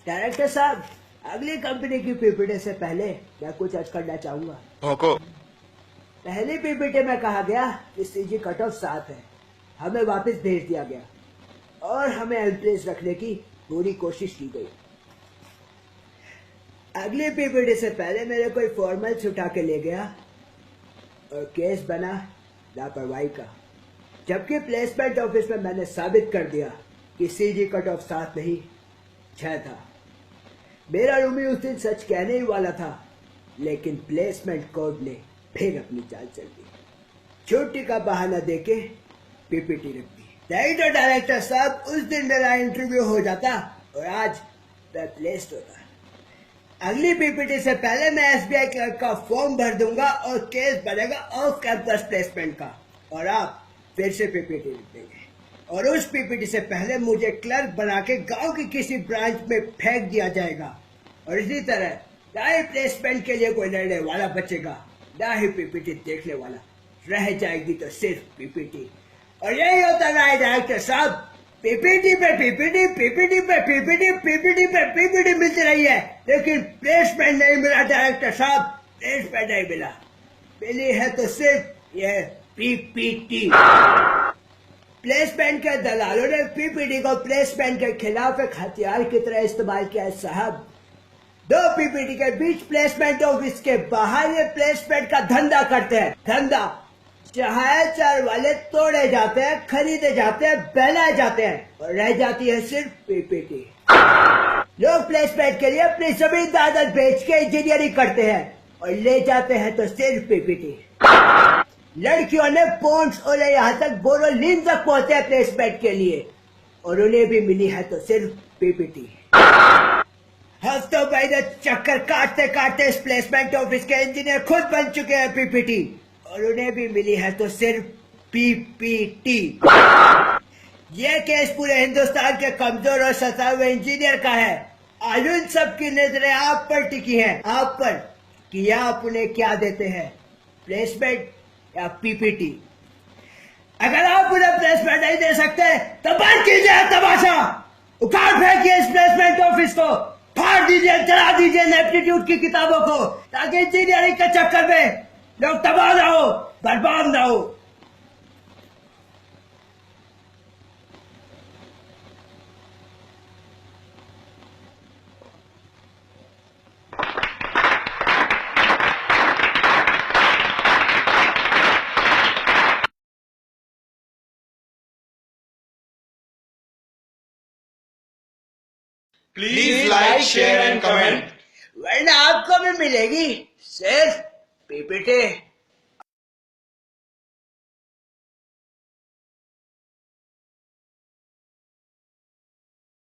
Director साहब, अगली company की पीपीटी से पहले मैं कुछ अर्ज करना चाहूंगा। भौंको। पहली पीपीटी में कहा गया कि सीजी कट ऑफ 7 है, हमें वापस भेज दिया गया और हमें एम्प्रेस रखने की पूरी कोशिश की गई। अगली पीपीटी से पहले मेरे कोई फॉर्मल्स उठा के ले गया और केस बना लापरवाही का, जबकि प्लेसमेंट ऑफिस में मैंने साबित कर दिया कि सीजी कट ऑफ 7 नहीं 6 था। मेरा रूमी उस दिन सच कहने ही वाला था, लेकिन प्लेसमेंट कोड ने फिर अपनी चाल चल दी। छुट्टी का बहाना देके पीपीटी रख दी। नहीं तो डायरेक्टर साहब, उस दिन मेरा इंटरव्यू हो जाता और आज मैं प्लेस्ड होता। अगली पीपीटी से पहले मैं एसबीआई क्लर्क का फॉर्म भर दूंगा और केस बनेगा ऑफ कैंपस प्लेसमेंट का, और आप फिर से पीपीटी लिख देंगे और उस पीपीटी से पहले मुझे क्लर्क बना के गांव की किसी ब्रांच में फेंक दिया जाएगा। और इसी तरह ना ही प्लेसमेंट के लिए कोई लड़ने वाला बचेगा, ना ही पीपीटी देखने वाला। रह जाएगी तो सिर्फ पीपीटी। और यही होता रहा है डायरेक्टर साहब, पीपीटी पे पीपीटी, पीपीटी पे पीपीटी, पीपीटी पे पीपीटी मिलती रही है, लेकिन प्लेसमेंट नहीं मिला डायरेक्टर साहब, प्लेसमेंट नहीं मिला। मिली है तो सिर्फ यह पीपीटी। प्लेसमेंट के दलालों ने पीपीटी को प्लेसमेंट के खिलाफ एक हथियार की तरह इस्तेमाल किया है साहब। 2 पीपीटी के बीच प्लेसमेंट ऑफिस के बाहर ये प्लेसमेंट का धंधा करते हैं। धंधा जहां चार वाले तोड़े जाते हैं, खरीदे जाते हैं, बनाए जाते हैं, और रह जाती है सिर्फ पीपीटी। लोग प्लेसमेंट के लिए अपनी जमीन दादर बेच के इंजीनियरिंग करते हैं और ले जाते हैं तो सिर्फ पीपीटी। लड़कियों ने पॉन्ड्स और यहाँ तक बोरोलिन तक पहुंचे प्लेसमेंट के लिए, और उन्हें भी मिली है तो सिर्फ पीपीटी। हफ्तों महीने चक्कर काटते काटते इस प्लेसमेंट ऑफिस के इंजीनियर खुद बन चुके हैं पीपीटी, और उन्हें भी मिली है तो सिर्फ पीपीटी। ये केस पूरे हिंदुस्तान के कमजोर और सताए हुए इंजीनियर का है। आज उन सबकी नजरें आप पर टिकी हैं, आप पर, कि आप उन्हें क्या देते हैं, प्लेसमेंट या पीपीटी। अगर आप उन्हें प्लेसमेंट नहीं दे सकते तो बंद कीजिए तमाशा, उखाड़ फेंकिए इस प्लेसमेंट ऑफिस को, फाड़ दीजिए, जला दीजिए एप्टीट्यूड की किताबों को, ताकि इंजीनियरिंग के चक्कर में लोग तबाह ना हो, बर्बाद ना हो। Please like, share and comment. वरना आपको भी मिलेगी सिर्फ पीपीटी।